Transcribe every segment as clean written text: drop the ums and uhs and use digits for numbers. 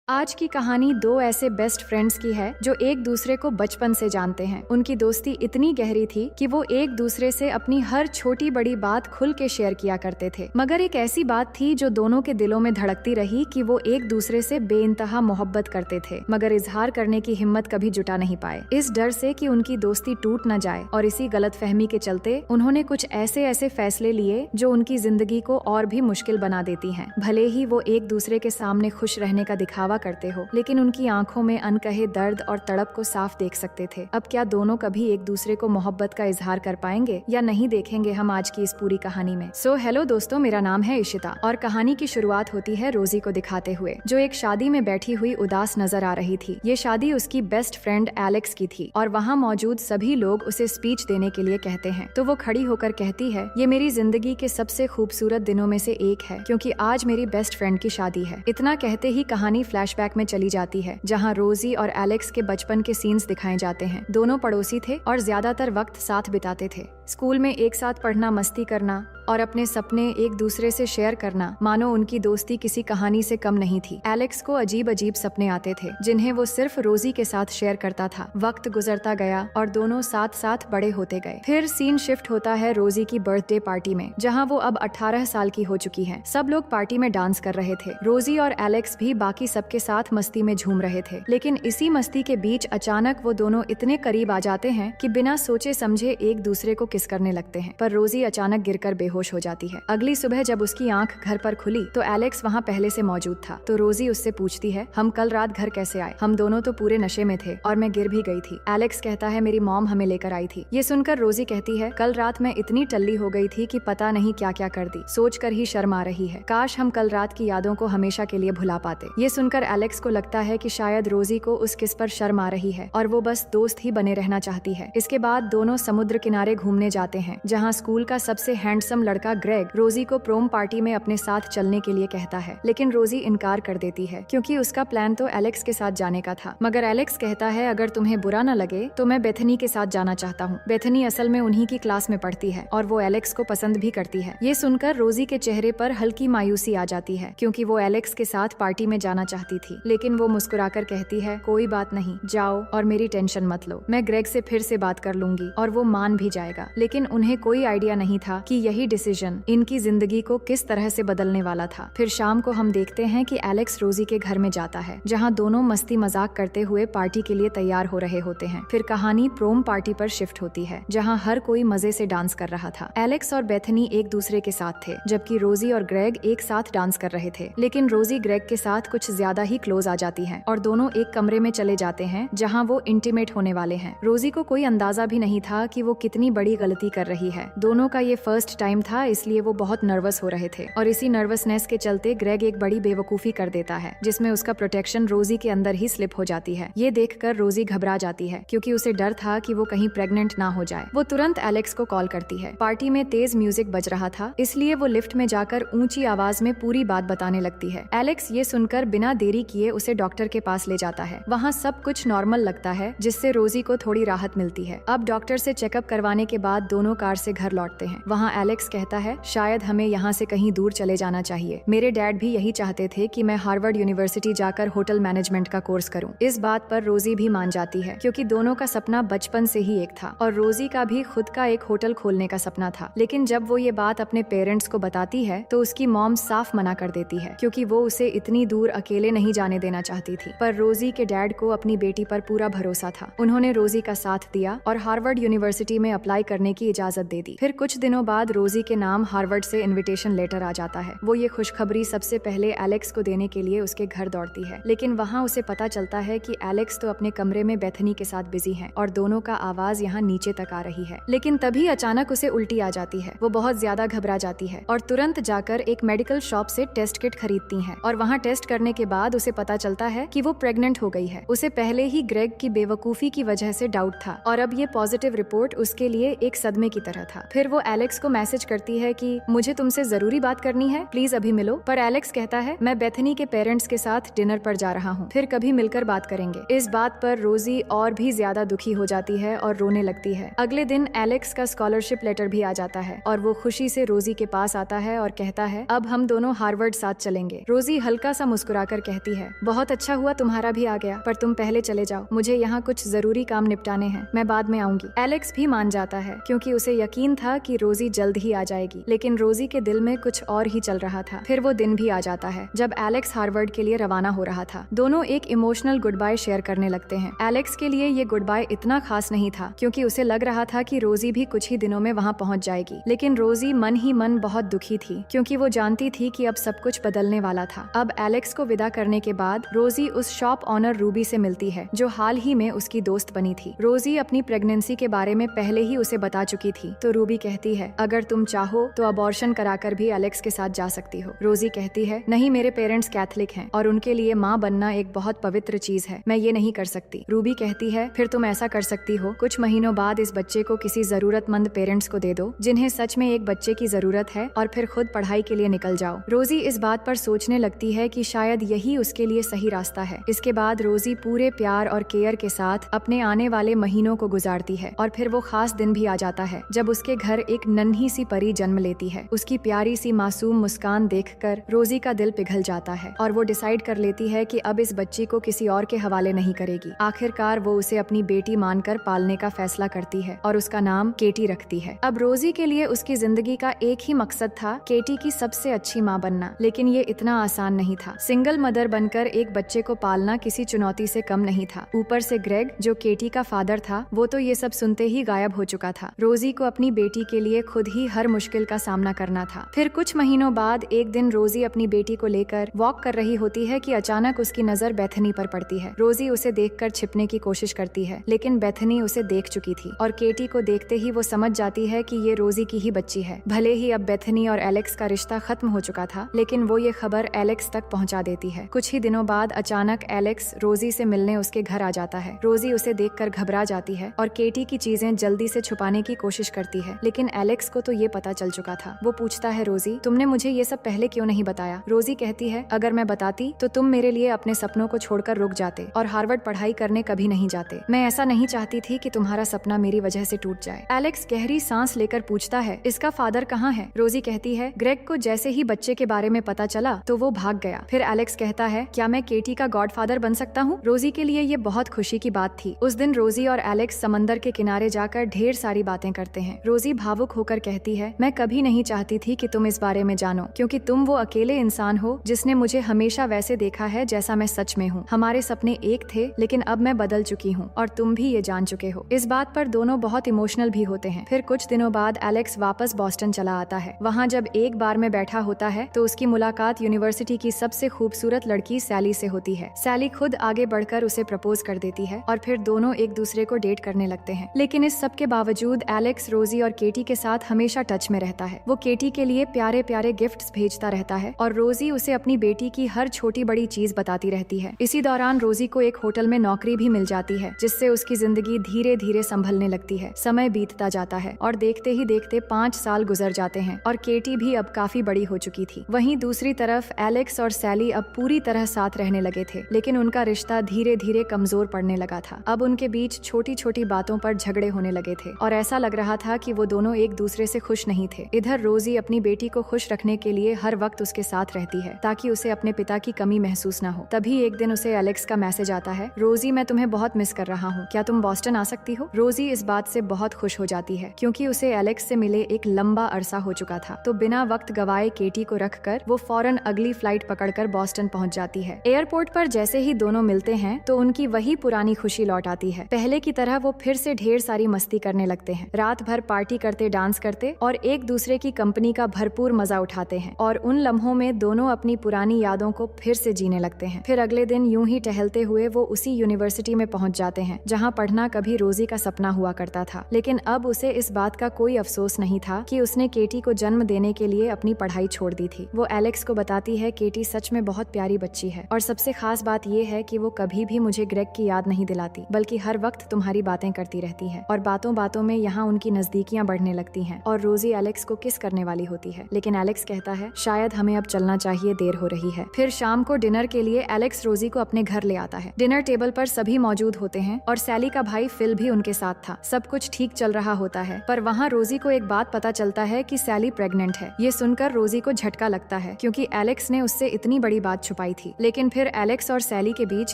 आज की कहानी दो ऐसे बेस्ट फ्रेंड्स की है जो एक दूसरे को बचपन से जानते हैं। उनकी दोस्ती इतनी गहरी थी कि वो एक दूसरे से अपनी हर छोटी बड़ी बात खुल के शेयर किया करते थे। मगर एक ऐसी बात थी जो दोनों के दिलों में धड़कती रही कि वो एक दूसरे से बेइंतहा मोहब्बत करते थे, मगर इजहार करने की हिम्मत कभी जुटा नहीं पाए, इस डर से कि उनकी दोस्ती टूट न जाए। और इसी गलतफहमी के चलते उन्होंने कुछ ऐसे फैसले लिए जो उनकी जिंदगी को और भी मुश्किल बना देती हैं। भले ही वो एक दूसरे के सामने खुश रहने का दिखावा करते हो, लेकिन उनकी आंखों में अनकहे दर्द और तड़प को साफ देख सकते थे। अब क्या दोनों कभी एक दूसरे को मोहब्बत का इजहार कर पाएंगे या नहीं, देखेंगे हम आज की इस पूरी कहानी में। हेलो दोस्तों, मेरा नाम है इशिता और कहानी की शुरुआत होती है रोजी को दिखाते हुए, जो एक शादी में बैठी हुई उदास नजर आ रही थी। ये शादी उसकी बेस्ट फ्रेंड एलेक्स की थी और वहाँ मौजूद सभी लोग उसे स्पीच देने के लिए कहते हैं, तो वो खड़ी होकर कहती है, ये मेरी जिंदगी के सबसे खूबसूरत दिनों में से एक है, क्योंकि आज मेरी बेस्ट फ्रेंड की शादी है। इतना कहते ही कहानी फ्लैशबैक में चली जाती है, जहां रोजी और एलेक्स के बचपन के सीन्स दिखाए जाते हैं। दोनों पड़ोसी थे और ज्यादातर वक्त साथ बिताते थे। स्कूल में एक साथ पढ़ना, मस्ती करना और अपने सपने एक दूसरे से शेयर करना, मानो उनकी दोस्ती किसी कहानी से कम नहीं थी। एलेक्स को अजीब अजीब सपने आते थे, जिन्हें वो सिर्फ रोजी के साथ शेयर करता था। वक्त गुजरता गया और दोनों साथ साथ बड़े होते गए। फिर सीन शिफ्ट होता है रोजी की बर्थडे पार्टी में, जहां वो अब 18 साल की हो चुकी है। सब लोग पार्टी में डांस कर रहे थे। रोजी और एलेक्स भी बाकी सबके साथ मस्ती में झूम रहे थे, लेकिन इसी मस्ती के बीच अचानक वो दोनों इतने करीब आ जाते हैं कि बिना सोचे समझे एक दूसरे को किस करने लगते हैं। पर रोजी अचानक गिरकर बेहोश हो जाती है। अगली सुबह जब उसकी आंख घर पर खुली तो एलेक्स वहाँ पहले से मौजूद था। तो रोजी उससे पूछती है, हम कल रात घर कैसे आए? हम दोनों तो पूरे नशे में थे और मैं गिर भी गई थी। एलेक्स कहता है, मेरी मॉम हमें लेकर आई थी। ये सुनकर रोजी कहती है, कल रात मैं इतनी टल्ली हो गई थी कि पता नहीं क्या क्या कर दी। सोचकर ही शर्म आ रही है। काश हम कल रात की यादों को हमेशा के लिए भुला पाते। ये सुनकर एलेक्स को लगता है कि शायद रोजी को उस किस पर शर्म आ रही है और वो बस दोस्त ही बने रहना चाहती है। इसके बाद दोनों समुद्र किनारे घूमने जाते हैं, जहाँ स्कूल का सबसे हैंडसम लड़का ग्रेग रोजी को प्रोम पार्टी में अपने साथ चलने के लिए कहता है, लेकिन रोजी इनकार कर देती है, क्योंकि उसका प्लान तो एलेक्स के साथ जाने का था। मगर एलेक्स कहता है, अगर तुम्हें बुरा न लगे तो मैं बेथनी के साथ जाना चाहता हूँ। बेथनी असल में उन्हीं की क्लास में पढ़ती है और वो एलेक्स को पसंद भी करती है। ये सुनकर रोजी के चेहरे पर हल्की मायूसी आ जाती है, क्योंकि वो एलेक्स के साथ पार्टी में जाना चाहती थी। लेकिन वो मुस्कुराकर कहती है, कोई बात नहीं, जाओ और मेरी टेंशन मत लो। मैं ग्रेग से फिर से बात कर लूंगी और वो मान भी जाएगा। लेकिन उन्हें कोई आइडिया नहीं था कि यही डिसीजन इनकी जिंदगी को किस तरह से बदलने वाला था। फिर शाम को हम देखते हैं कि एलेक्स रोजी के घर में जाता है, जहां दोनों मस्ती मजाक करते हुए पार्टी के लिए तैयार हो रहे होते हैं। फिर कहानी प्रोम पार्टी पर शिफ्ट होती है, जहां हर कोई मजे से डांस कर रहा था। एलेक्स और बेथनी एक दूसरे के साथ थे, जबकि रोजी और ग्रेग एक साथ डांस कर रहे थे। लेकिन रोजी ग्रेग के साथ कुछ ज्यादा ही क्लोज आ जाती है और दोनों एक कमरे में चले जाते हैं, जहाँ वो इंटीमेट होने वाले हैं। रोजी को कोई अंदाजा भी नहीं था कि वो कितनी बड़ी गलती कर रही है। दोनों का ये फर्स्ट टाइम था, इसलिए वो बहुत नर्वस हो रहे थे और इसी नर्वसनेस के चलते ग्रेग एक बड़ी बेवकूफी कर देता है, जिसमें उसका प्रोटेक्शन रोजी के अंदर ही स्लिप हो जाती है। ये देखकर रोजी घबरा जाती है, क्योंकि उसे डर था कि वो कहीं प्रेग्नेंट ना हो जाए। वो तुरंत एलेक्स को कॉल करती है। पार्टी में तेज म्यूजिक बज रहा था, इसलिए वो लिफ्ट में जाकर ऊंची आवाज में पूरी बात बताने लगती है। एलेक्स ये सुनकर बिना देरी किए उसे डॉक्टर के पास ले जाता है। वहाँ सब कुछ नॉर्मल लगता है, जिससे रोजी को थोड़ी राहत मिलती है। अब डॉक्टर से चेकअप करवाने के बाद दोनों कार से घर लौटते हैं। वहाँ एलेक्स कहता है, शायद हमें यहाँ से कहीं दूर चले जाना चाहिए। मेरे डैड भी यही चाहते थे कि मैं हार्वर्ड यूनिवर्सिटी जाकर होटल मैनेजमेंट का कोर्स करूं। इस बात पर रोजी भी मान जाती है, क्योंकि दोनों का सपना बचपन से ही एक था और रोजी का भी खुद का एक होटल खोलने का सपना था। लेकिन जब वो ये बात अपने पेरेंट्स को बताती है तो उसकी मॉम साफ मना कर देती है, क्योंकि वो उसे इतनी दूर अकेले नहीं जाने देना चाहती थी। पर रोजी के डैड को अपनी बेटी पर पूरा भरोसा था। उन्होंने रोजी का साथ दिया और हार्वर्ड यूनिवर्सिटी में अप्लाई करने की इजाजत दे दी। फिर कुछ दिनों बाद रोजी के नाम हार्वर्ड से इन्विटेशन लेटर आ जाता है। वो ये खुशखबरी सबसे पहले एलेक्स को देने के लिए उसके घर दौड़ती है, लेकिन वहाँ उसे पता चलता है कि एलेक्स तो अपने कमरे में बेथनी के साथ बिजी है और दोनों का आवाज यहाँ नीचे तक आ रही है। लेकिन तभी अचानक उसे उल्टी आ जाती है। वो बहुत ज्यादा घबरा जाती है और तुरंत जाकर एक मेडिकल शॉप से टेस्ट किट खरीदती है और वहाँ टेस्ट करने के बाद उसे पता चलता है कि वो प्रेग्नेंट हो गई है। उसे पहले ही ग्रेग की बेवकूफी की वजह से डाउट था और अब ये पॉजिटिव रिपोर्ट उसके लिए एक सदमे की तरह था। फिर वो एलेक्स को मैसेज करती है कि मुझे तुमसे जरूरी बात करनी है, प्लीज अभी मिलो। पर एलेक्स कहता है मैं बेथनी के पेरेंट्स के साथ डिनर पर जा रहा हूँ, फिर कभी मिलकर बात करेंगे। इस बात पर रोजी और भी ज्यादा दुखी हो जाती है और रोने लगती है। अगले दिन एलेक्स का स्कॉलरशिप लेटर भी आ जाता है और वो खुशी से रोजी के पास आता है और कहता है अब हम दोनों हार्वर्ड साथ चलेंगे। रोजी हल्का सा मुस्कुराकर कहती है बहुत अच्छा हुआ तुम्हारा भी आ गया, पर तुम पहले चले जाओ, मुझे यहाँ कुछ जरूरी काम निपटाने हैं, मैं बाद में आऊंगी। एलेक्स भी मान जाता है क्योंकि उसे यकीन था कि रोजी जल्द ही आ जाएगी, लेकिन रोजी के दिल में कुछ और ही चल रहा था। फिर वो दिन भी आ जाता है जब एलेक्स हार्वर्ड के लिए रवाना हो रहा था। दोनों एक इमोशनल गुड बाय शेयर करने लगते हैं। एलेक्स के लिए ये गुड बाय इतना खास नहीं था क्योंकि उसे लग रहा था कि रोजी भी कुछ ही दिनों में वहाँ पहुँच जाएगी, लेकिन रोजी मन ही मन बहुत दुखी थी क्योंकि वो जानती थी कि अब सब कुछ बदलने वाला था। अब एलेक्स को विदा करने के बाद रोजी उस शॉप ऑनर रूबी से मिलती है जो हाल ही में उसकी दोस्त बनी थी। रोजी अपनी प्रेगनेंसी के बारे में पहले ही उसे बता चुकी थी, तो रूबी कहती है अगर तुम चाहो तो अबॉर्शन कराकर भी एलेक्स के साथ जा सकती हो। रोजी कहती है नहीं, मेरे पेरेंट्स कैथलिक हैं और उनके लिए माँ बनना एक बहुत पवित्र चीज है, मैं ये नहीं कर सकती। रूबी कहती है फिर तुम ऐसा कर सकती हो, कुछ महीनों बाद इस बच्चे को किसी जरूरतमंद पेरेंट्स को दे दो जिन्हें सच में एक बच्चे की जरूरत है और फिर खुद पढ़ाई के लिए निकल जाओ। रोजी इस बात पर सोचने लगती है कि शायद यही उसके लिए सही रास्ता है। इसके बाद रोजी पूरे प्यार और केयर के साथ अपने आने वाले महीनों को गुजारती है और फिर वो खास दिन भी आ जाता है जब उसके घर एक नन्ही सी परी जन्म लेती है। उसकी प्यारी सी मासूम मुस्कान देखकर रोजी का दिल पिघल जाता है और वो डिसाइड कर लेती है कि अब इस बच्ची को किसी और के हवाले नहीं करेगी। आखिरकार वो उसे अपनी बेटी मानकर पालने का फैसला करती है और उसका नाम केटी रखती है। अब रोजी के लिए उसकी जिंदगी का एक ही मकसद था, केटी की सबसे अच्छी माँ बनना, लेकिन ये इतना आसान नहीं था। सिंगल मदर बनकर एक बच्चे को पालना किसी चुनौती से कम नहीं था। ऊपर से ग्रेग जो केटी का फादर था, वो तो ये सब सुनते ही गायब हो चुका था। रोजी को अपनी बेटी के लिए खुद ही हर मुश्किल का सामना करना था। फिर कुछ महीनों बाद एक दिन रोजी अपनी बेटी को लेकर वॉक कर रही होती है कि अचानक उसकी नजर बेथनी पर पड़ती है। रोजी उसे देखकर छिपने की कोशिश करती है, लेकिन बेथनी उसे देख चुकी थी और केटी को देखते ही वो समझ जाती है कि ये रोजी की ही बच्ची है। भले ही अब बेथनी और एलेक्स का रिश्ता खत्म हो चुका था, लेकिन वो ये खबर एलेक्स तक पहुंचा देती है। कुछ ही दिनों बाद अचानक एलेक्स रोजी से मिलने उसके घर आ जाता है। रोजी उसे देखकर घबरा जाती है और केटी की चीजें जल्दी से छुपाने की कोशिश करती है, लेकिन एलेक्स को तो ये पता चल चुका था। वो पूछता है रोजी तुमने मुझे ये सब पहले क्यों नहीं बताया? रोजी कहती है अगर मैं बताती तो तुम मेरे लिए अपने सपनों को छोड़कर रुक जाते और हार्वर्ड पढ़ाई करने कभी नहीं जाते। मैं ऐसा नहीं चाहती थी कि तुम्हारा सपना मेरी वजह से टूट जाए। एलेक्स गहरी सांस लेकर पूछता है इसका फादर कहाँ है? रोजी कहती है ग्रेग को जैसे ही बच्चे के बारे में पता चला तो वो भाग गया। फिर एलेक्स कहता है क्या मैं केटी का गॉडफादर बन सकता हूँ? रोजी के लिए ये बहुत खुशी की बात थी। उस दिन रोजी और एलेक्स समंदर के किनारे जाकर ढेर सारी बातें करते हैं। रोजी भावुक होकर कहती है मैं कभी नहीं चाहती थी कि तुम इस बारे में जानो, क्योंकि तुम वो अकेले इंसान हो जिसने मुझे हमेशा वैसे देखा है जैसा मैं सच में हूँ। हमारे सपने एक थे, लेकिन अब मैं बदल चुकी हूँ और तुम भी ये जान चुके हो। इस बात पर दोनों बहुत इमोशनल भी होते हैं। फिर कुछ दिनों बाद एलेक्स वापस बॉस्टन चला आता है। वहाँ जब एक बार में बैठा होता है तो उसकी मुलाकात यूनिवर्सिटी की सबसे खूबसूरत लड़की सैली से होती है। सैली खुद आगे बढ़कर उसे प्रपोज कर देती है और फिर दोनों एक दूसरे को डेट करने लगते हैं। लेकिन इस सब के बावजूद एलेक्स रोजी और केटी के साथ हमेशा टच में रहता है। वो केटी के लिए प्यारे प्यारे गिफ्ट्स भेजता रहता है और रोजी उसे अपनी बेटी की हर छोटी बड़ी चीज बताती रहती है। इसी दौरान रोजी को एक होटल में नौकरी भी मिल जाती है, जिससे उसकी जिंदगी धीरे धीरे संभलने लगती है। समय बीतता जाता है और देखते ही देखते 5 साल गुजर जाते हैं और केटी भी अब काफी बड़ी हो चुकी थी। वहीं दूसरी तरफ एलेक्स और सैली अब पूरी तरह साथ रहने लगे थे, लेकिन उनका रिश्ता धीरे धीरे कमजोर पड़ने लगा था। अब उनके बीच छोटी छोटी बातों पर झगड़े होने लगे थे और ऐसा लग रहा था कि वो दोनों एक दूसरे से खुश नहीं थे। इधर रोजी अपनी बेटी को खुश रखने के लिए हर वक्त उसके साथ रहती है ताकि उसे अपने पिता की कमी महसूस न हो। तभी एक दिन उसे एलेक्स का मैसेज आता है रोजी मैं तुम्हें बहुत मिस कर रहा हूँ, क्या तुम बॉस्टन आ सकती हो? रोजी इस बात से बहुत खुश हो जाती है क्योंकि उसे एलेक्स से मिले एक लंबा अरसा हो चुका था। तो बिना वक्त गवाए केटी को रखकर वो फौरन अगली फ्लाइट पकड़कर बॉस्टन पहुंच जाती है। एयरपोर्ट पर जैसे ही दोनों मिलते हैं तो उनकी वही पुरानी खुशी लौट आती है। पहले की तरह वो फिर से ढेर सारी मस्ती करने लगते हैं। रात भर पार्टी करते, डांस करते और एक दूसरे की कंपनी का भरपूर मजा उठाते हैं और उन लम्हों में दोनों अपनी पुरानी यादों को फिर से जीने लगते हैं। फिर अगले दिन यूं ही टहलते हुए वो उसी यूनिवर्सिटी में पहुंच जाते हैं जहां पढ़ना कभी रोजी का सपना हुआ करता था। लेकिन अब उसे इस बात का कोई अफसोस नहीं था कि उसने केटी को जन्म देने के लिए अपनी पढ़ाई छोड़ दी थी। वो एलेक्स को बताती है केटी सच में बहुत प्यारी बच्ची है और सबसे खास बात ये है कि वो कभी भी मुझे ग्रेग की याद नहीं दिलाती, बल्कि हर वक्त तुम्हारी बातें करती रहती है और बातों बातों में यहाँ उनकी नजदीकियां बढ़ने लगती हैं और रोजी एलेक्स को किस करने वाली होती है, लेकिन एलेक्स कहता है शायद हमें अब चलना चाहिए, देर हो रही है। फिर शाम को डिनर के लिए एलेक्स रोजी को अपने घर ले आता है। डिनर टेबल पर सभी मौजूद होते हैं और सैली का भाई फिल भी उनके साथ था। सब कुछ ठीक चल रहा होता है, पर वहाँ रोजी को एक बात पता चलता है कि सैली प्रेग्नेंट है। ये सुनकर रोजी को झटका लगता है क्योंकि एलेक्स ने उससे इतनी बड़ी बात छुपाई थी। लेकिन फिर एलेक्स और सैली के बीच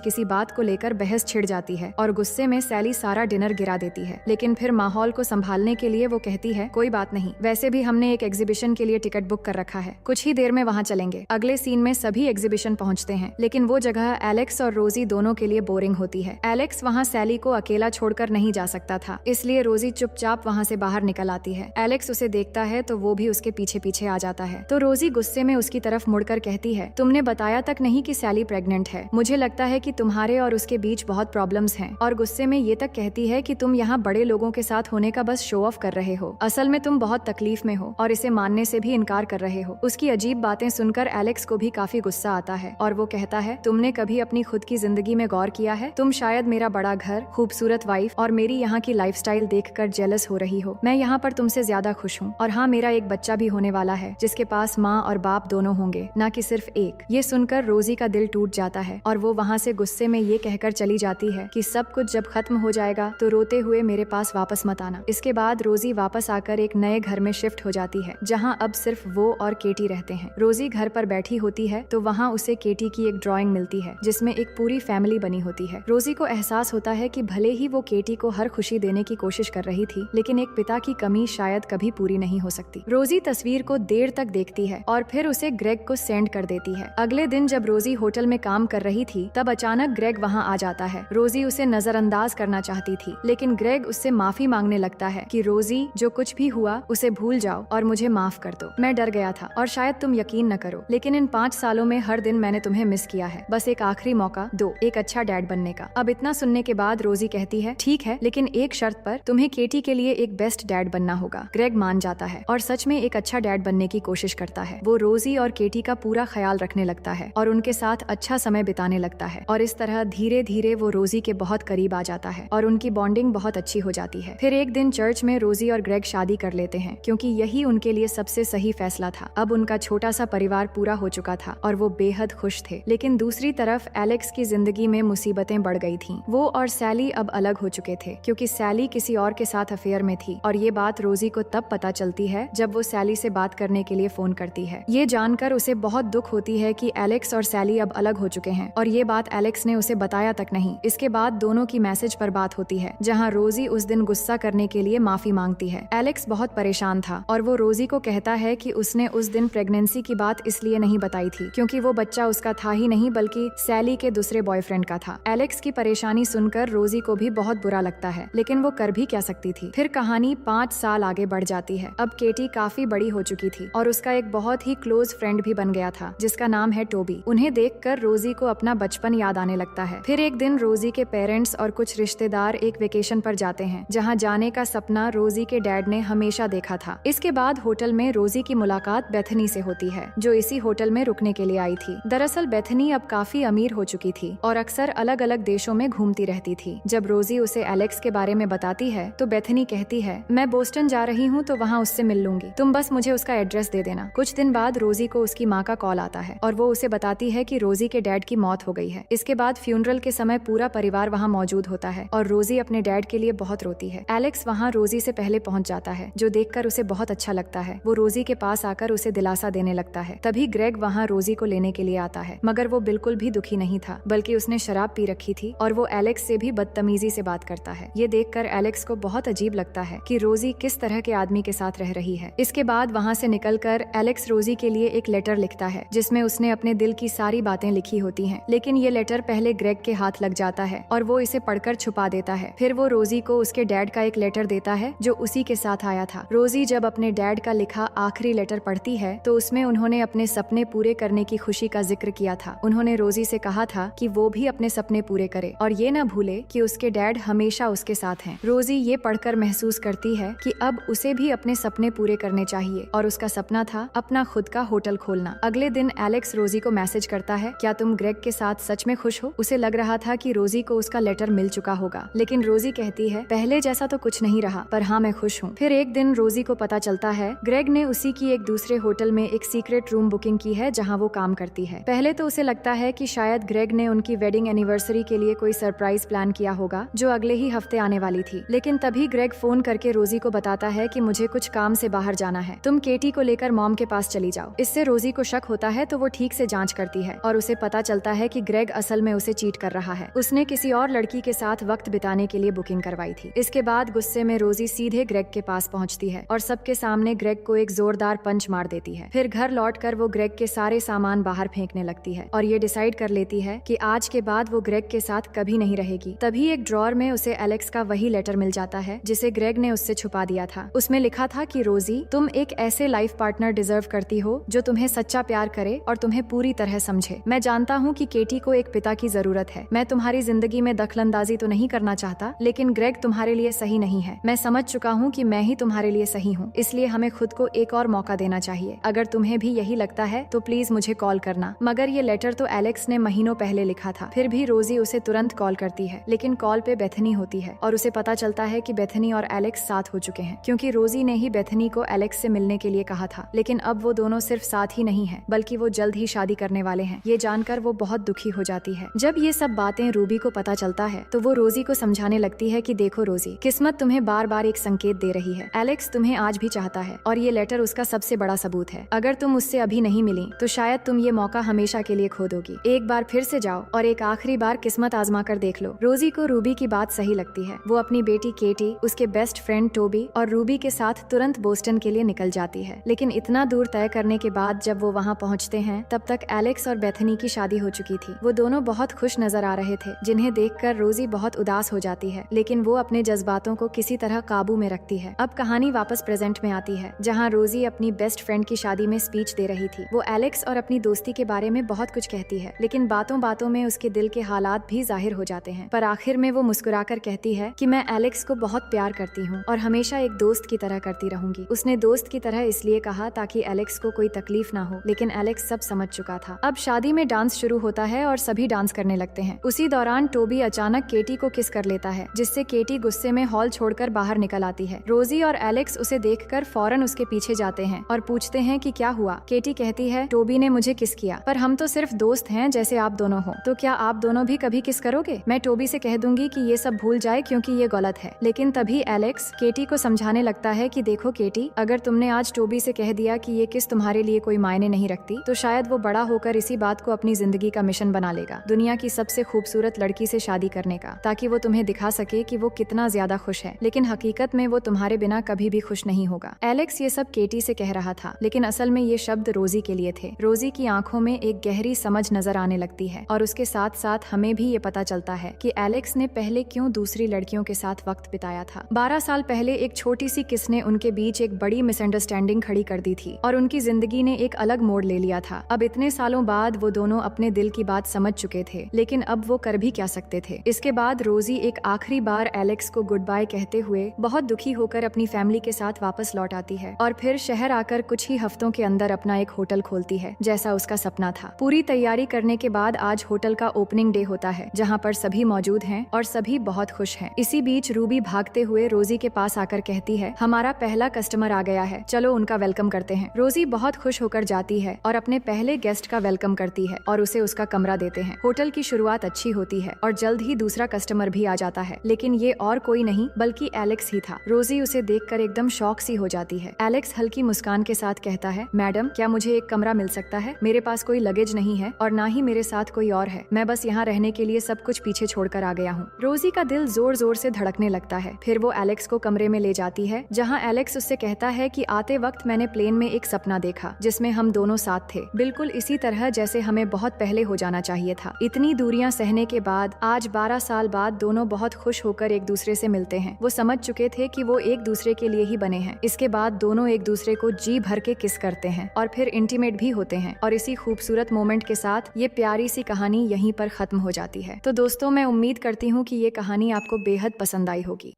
किसी बात को लेकर बहस छिड़ जाती है और गुस्से में सैली सारा डिनर गिरा देती है। लेकिन फिर माहौल को संभालने के लिए वो कहती है कोई बात नहीं, वैसे भी हमने एक एग्जीबिशन के लिए टिकट बुक कर रखा है, कुछ ही देर में वहाँ चलेंगे। अगले सीन में सभी एग्जीबिशन पहुँचते हैं, लेकिन वो जगह एलेक्स और रोजी दोनों के लिए बोरिंग होती है। एलेक्स वहाँ सैली को अकेला छोड़कर नहीं जा सकता था, इसलिए रोजी चुपचाप वहाँ से बाहर निकल आती है। एलेक्स उसे देखता है तो वो भी उसके पीछे पीछे आ जाता है, तो रोजी गुस्से में उसकी तरफ मुड़कर कहती है तुमने बताया तक नहीं कि सैली प्रेग्नेंट है, मुझे लगता है कि तुम्हारे और उसके बीच बहुत प्रॉब्लम्स हैं। और गुस्से में ये तक कहती है कि तुम यहाँ बड़े लोगों के साथ होने का बस शो ऑफ कर रहे हो, असल में तुम बहुत तकलीफ में हो और इसे मानने से भी इनकार कर रहे हो। उसकी अजीब बातें सुनकर एलेक्स को भी काफी गुस्सा आता है और वो कहता है तुमने कभी अपनी खुद की जिंदगी में गौर किया है? तुम शायद मेरा बड़ा घर, खूबसूरत वाइफ और मेरी यहाँ की लाइफस्टाइल देखकर जेलस हो रही हो। मैं यहाँ पर तुमसे ज्यादा खुश हूँ और हाँ, मेरा एक बच्चा भी होने वाला है जिसके पास माँ और बाप दोनों होंगे, न कि सिर्फ एक। ये सुनकर रोजी का दिल टूट जाता है और वो वहाँ से गुस्से में ये कहकर चली जाती है कि सब कुछ जब खत्म हो जाएगा तो रोते हुए मेरे पास वापस मत आना। इसके बाद रोजी वापस आकर एक नए घर में शिफ्ट हो जाती है जहाँ अब सिर्फ वो और केटी रहते हैं। रोजी घर पर बैठी होती है तो वहाँ उसे केटी की एक ड्राइंग मिलती है जिसमें एक पूरी फैमिली बनी होती है। रोजी को एहसास होता है कि भले ही वो केटी को हर खुशी देने की कोशिश कर रही थी, लेकिन एक पिता की कमी शायद कभी पूरी नहीं हो सकती। रोजी तस्वीर को देर तक देखती है और फिर उसे ग्रेग को सेंड कर देती है। अगले दिन जब रोजी होटल में काम कर रही थी तब अचानक ग्रेग वहाँ आ जाता है। रोजी उसे नजरअंदाज करना चाहती थी, लेकिन ग्रेग उससे माफी मांगने लगता है कि रोजी, जो कुछ भी हुआ उसे भूल जाओ और मुझे माफ कर दो। मैं डर गया था और शायद तुम यकीन न करो, लेकिन इन 5 सालों में हर दिन मैंने तुम्हें मिस किया है। बस एक आखिरी मौका दो एक अच्छा डैड बनने का। अब इतना सुनने के बाद रोजी कहती है ठीक है, लेकिन एक शर्त पर, तुम्हें केटी के लिए एक बेस्ट डैड बनना होगा। ग्रेग मान जाता है और सच में एक अच्छा डैड बनने की कोशिश करता है। वो रोजी और केटी का पूरा ख्याल रखने लगता है और उनके साथ अच्छा समय बिताने लगता है और इस तरह धीरे धीरे वो रोजी के बहुत करीब आ जाता है और उनकी बॉन्डिंग बहुत अच्छी हो जाती है। फिर एक दिन चर्च में रोजी और ग्रेग शादी कर लेते हैं क्योंकि यही उनके लिए सबसे सही फैसला था। अब उनका छोटा सा परिवार पूरा हो चुका था और वो बेहद खुश थे। लेकिन दूसरी तरफ एलेक्स की जिंदगी में मुसीबतें बढ़ गई थीं। वो और सैली अब अलग हो चुके थे क्योंकि सैली किसी और के साथ अफेयर में थी और ये बात रोजी को तब पता चलती है जब वो सैली से बात करने के लिए फोन करती है। ये जानकर उसे बहुत दुख होती है कि एलेक्स और सैली अब अलग हो चुके हैं और ये बात एलेक्स ने उसे बताया तक नहीं। इसके बाद दोनों की मैसेज पर बात होती है जहाँ रोजी उस दिन गुस्सा करने के लिए माफी मांगती है। एलेक्स बहुत परेशान था और वो रोजी को कहता है कि उसने उस दिन प्रेगनेंसी की बात इसलिए नहीं बताई थी क्योंकि वो बच्चा उसका था ही नहीं बल्कि सैली के दूसरे बॉयफ्रेंड का था। एलेक्स की परेशानी सुनकर रोजी को भी बहुत बुरा लगता है, लेकिन वो कर भी क्या सकती थी। फिर कहानी 5 साल आगे बढ़ जाती है। अब केटी काफी बड़ी हो चुकी थी और उसका एक बहुत ही क्लोज फ्रेंड भी बन गया था जिसका नाम है टोबी। उन्हें देखकर रोजी को अपना बचपन याद आने लगता है। फिर एक दिन रोजी के पेरेंट्स और कुछ रिश्तेदार एक वेकेशन पर जाते हैं जहाँ जाने का सपना रोजी के डैड ने हमेशा देखा था। इसके बाद होटल में रोजी की मुलाकात बेथनी से होती है जो इसी होटल में रुकने के लिए आई थी। दरअसल बेथनी अब काफी अमीर हो चुकी थी और अक्सर अलग अलग देशों में घूमती रहती थी। जब रोजी उसे एलेक्स के बारे में बताती है तो बेथनी कहती है मैं बोस्टन जा रही हूँ तो वहाँ उससे मिल लूंगी, तुम बस मुझे उसका एड्रेस दे देना। कुछ दिन बाद रोजी को उसकी माँ का कॉल आता है और वो उसे बताती है कि रोजी के डैड की मौत हो गई है। इसके बाद फ्यूनरल के समय पूरा परिवार वहाँ मौजूद होता है और रोजी अपने डैड के लिए बहुत रोती है। एलेक्स वहाँ रोजी से पहले पहुँच जाता है जो देखकर उसे बहुत अच्छा लगता है। वो रोजी के पास आकर उसे दिलासा देने लगता है। तभी ग्रेग वहाँ रोजी को लेने के लिए आता है, मगर वो बिल्कुल भी दुखी नहीं था बल्कि उसने शराब पी रखी थी और वो एलेक्स से भी बदतमीजी से बात करता है। ये देखकर एलेक्स को बहुत अजीब लगता है कि रोजी किस तरह के आदमी के साथ रह रही है। इसके बाद वहाँ से निकलकर एलेक्स रोजी के लिए एक लेटर लिखता है जिसमें उसने अपने दिल की सारी बातें लिखी होती हैं। लेकिन ये लेटर पहले ग्रेग के हाथ लग जाता है और वो इसे पढ़कर छुपा देता है। फिर वो रोजी को उसके डैड का एक लेटर देता है जो उसी के साथ आया था। रोजी जब अपने डैड का लिखा आखिरी लेटर पढ़ती है तो उसमें उन्होंने अपने सपने पूरे करने की खुशी का जिक्र किया था। उन्होंने रोजी से कहा था कि वो भी अपने सपने पूरे करे और ये न भूले कि उसके डैड हमेशा उसके साथ हैं। रोजी ये पढ़कर महसूस करती है कि अब उसे भी अपने सपने पूरे करने चाहिए और उसका सपना था अपना खुद का होटल खोलना। अगले दिन एलेक्स रोजी को मैसेज करता है, क्या तुम ग्रेग के साथ सच में खुश हो? उसे लग रहा था कि रोजी को उसका लेटर मिल चुका होगा, लेकिन रोजी कहती है पहले जैसा तो कुछ कुछ नहीं रहा, पर हाँ मैं खुश हूँ। फिर एक दिन रोजी को पता चलता है ग्रेग ने उसी की एक दूसरे होटल में एक सीक्रेट रूम बुकिंग की है जहाँ वो काम करती है। पहले तो उसे लगता है कि शायद ग्रेग ने उनकी वेडिंग एनिवर्सरी के लिए कोई सरप्राइज प्लान किया होगा जो अगले ही हफ्ते आने वाली थी, लेकिन तभी ग्रेग फोन करके रोजी को बताता है कि मुझे कुछ काम से बाहर जाना है, तुम केटी को लेकर मॉम के पास चली जाओ। इससे रोजी को शक होता है तो वो ठीक से जांच करती है और उसे पता चलता है कि ग्रेग असल में उसे चीट कर रहा है, उसने किसी और लड़की के साथ वक्त बिताने के लिए बुकिंग करवाई थी। इसके बाद गुस्से में रोजी सीधे ग्रेग के पास पहुंचती है और सबके सामने ग्रेग को एक जोरदार पंच मार देती है। फिर घर लौटकर वो ग्रेग के सारे सामान बाहर फेंकने लगती है और ये डिसाइड कर लेती है कि आज के बाद वो ग्रेग के साथ कभी नहीं रहेगी। तभी एक ड्रॉर में उसे एलेक्स का वही लेटर मिल जाता है जिसे ग्रेग ने उससे छुपा दिया था। उसमें लिखा था कि रोजी, तुम एक ऐसे लाइफ पार्टनर डिजर्व करती हो जो तुम्हें सच्चा प्यार करे और तुम्हें पूरी तरह समझे। मैं जानता हूँ कि केटी को एक पिता की जरूरत है, मैं तुम्हारी जिंदगी में दखलंदाजी तो नहीं करना चाहता, लेकिन ग्रेग तुम्हारे लिए सही नहीं है। मैं समझ चुका हूँ कि मैं ही तुम्हारे लिए सही हूँ, इसलिए हमें खुद को एक और मौका देना चाहिए। अगर तुम्हें भी यही लगता है तो प्लीज मुझे कॉल करना। मगर ये लेटर तो एलेक्स ने महीनों पहले लिखा था। फिर भी रोजी उसे तुरंत कॉल करती है, लेकिन कॉल पे बेथनी होती है और उसे पता चलता है कि बेथनी और एलेक्स साथ हो चुके हैं, क्योंकि रोजी ने ही बेथनी को एलेक्स से मिलने के लिए कहा था। लेकिन अब वो दोनों सिर्फ साथ ही नहीं है, बल्कि वो जल्द ही शादी करने वाले हैं। ये जानकर वो बहुत दुखी हो जाती है। जब ये सब बातें रूबी को पता चलता है तो वो रोजी को समझाने लगती है कि देखो रोजी, किस्मत तुम्हें बार बार एक संकेत दे रही है। एलेक्स तुम्हें आज भी चाहता है और ये लेटर उसका सबसे बड़ा सबूत है। अगर तुम उससे अभी नहीं मिली तो शायद तुम ये मौका हमेशा के लिए खो दोगी। एक बार फिर से जाओ और एक आखिरी बार किस्मत आजमा कर देख लो। रोजी को रूबी की बात सही लगती है। वो अपनी बेटी केटी, उसके बेस्ट फ्रेंड टोबी और रूबी के साथ तुरंत बोस्टन के लिए निकल जाती है। लेकिन इतना दूर तय करने के बाद जब वो वहाँ पहुँचते हैं तब तक एलेक्स और बेथनी की शादी हो चुकी थी। वो दोनों बहुत खुश नजर आ रहे थे, जिन्हें देखकर रोजी बहुत उदास हो जाती है, लेकिन वो अपने जज्बातों को किसी तरह काबू में रखती है। अब कहानी वापस प्रेजेंट में आती है, जहाँ रोजी अपनी बेस्ट फ्रेंड की शादी में स्पीच दे रही थी। वो एलेक्स और अपनी दोस्ती के बारे में बहुत कुछ कहती है, लेकिन बातों बातों में उसके दिल के हालात भी जाहिर हो जाते हैं। पर आखिर में वो मुस्कुराकर कहती है कि मैं एलेक्स को बहुत प्यार करती हूँ और हमेशा एक दोस्त की तरह करती रहूंगी। उसने दोस्त की तरह इसलिए कहा ताकि एलेक्स को कोई तकलीफ ना हो, लेकिन एलेक्स सब समझ चुका था। अब शादी में डांस शुरू होता है और सभी डांस करने लगते हैं। उसी दौरान टोबी अचानक केटी को किस कर लेता है, जिससे केटी गुस्से में हॉल छोड़कर बाहर निकल आती है। रोजी और एलेक्स उसे देखकर फौरन उसके पीछे जाते हैं और पूछते हैं कि क्या हुआ। केटी कहती है, टोबी ने मुझे किस किया, पर हम तो सिर्फ दोस्त हैं जैसे आप दोनों हो, तो क्या आप दोनों भी कभी किस करोगे? मैं टोबी से कह दूंगी कि ये सब भूल जाए क्योंकि ये गलत है। लेकिन तभी एलेक्स केटी को समझाने लगता है कि देखो केटी, अगर तुमने आज टोबी से कह दिया कि ये किस तुम्हारे लिए कोई मायने नहीं रखती, तो शायद वो बड़ा होकर इसी बात को अपनी जिंदगी का मिशन बना लेगा, दुनिया की सबसे खूबसूरत लड़की से शादी करने का, ताकि वो तुम्हें दिखा सके कि वो कितना ज्यादा खुश है। लेकिन हकीकत में वो तुम्हारे बिना कभी भी खुश नहीं होगा। एलेक्स ये सब केटी से कह रहा था, लेकिन असल में ये शब्द रोजी के लिए थे। रोजी की आंखों में एक गहरी समझ नजर आने लगती है और उसके साथ साथ हमें भी ये पता चलता है कि एलेक्स ने पहले क्यों दूसरी लड़कियों के साथ वक्त बिताया था। 12 साल पहले एक छोटी सी किस ने उनके बीच एक बड़ी मिसअंडरस्टैंडिंग खड़ी कर दी थी और उनकी जिंदगी ने एक अलग मोड़ ले लिया था। अब इतने सालों बाद वो दोनों अपने दिल की बात समझ चुके थे, लेकिन अब वो कर भी क्या सकते थे। इसके बाद रोजी एक आखिरी बार एलेक्स को गुड बाय कहते हुए बहुत दुखी होकर अपनी फैमिली के साथ वापस लौट आती है और फिर शहर आकर कुछ ही हफ्तों के अंदर अपना एक होटल खोलती है, जैसा उसका सपना था। पूरी तैयारी करने के बाद आज होटल का ओपनिंग डे होता है, जहाँ पर सभी मौजूद हैं और सभी बहुत खुश हैं। इसी बीच रूबी भागते हुए रोजी के पास आकर कहती है, हमारा पहला कस्टमर आ गया है, चलो उनका वेलकम करते हैं। रोजी बहुत खुश होकर जाती है और अपने पहले गेस्ट का वेलकम करती है और उसे उसका कमरा देते हैं। होटल की शुरुआत अच्छी होती है और जल्द ही दूसरा कस्टमर भी आ जाता है, लेकिन ये और कोई नहीं बल्कि एलेक्स ही था। रोजी उसे देखकर एकदम शॉक सी हो जाती है। एलेक्स हल्की मुस्कान के साथ कहता है, मैडम क्या मुझे एक कमरा मिल सकता है? मेरे पास कोई लगेज नहीं है और ना ही मेरे साथ कोई और है, मैं बस यहाँ रहने के लिए सब कुछ पीछे छोड़कर आ गया हूँ। रोजी का दिल जोर जोर से धड़कने लगता है। फिर वो एलेक्स को कमरे में ले जाती है, जहाँ एलेक्स उससे कहता है कि आते वक्त मैंने प्लेन में एक सपना देखा जिसमें हम दोनों साथ थे, बिल्कुल इसी तरह जैसे हमें बहुत पहले हो जाना चाहिए था। इतनी दूरियां सहने के बाद आज 12 साल बाद दोनों बहुत खुश होकर एक दूसरे से मिलते हैं। वो समझ चुके थे कि वो एक दूसरे के लिए ही बने हैं। इसके बाद दोनों एक दूसरे को जी भर के किस करते हैं और फिर इंटीमेट भी होते हैं और इसी खूबसूरत मोमेंट के साथ ये प्यारी सी कहानी यहीं पर खत्म हो जाती है। तो दोस्तों, मैं उम्मीद करती हूँ कि ये कहानी आपको बेहद पसंद आई होगी।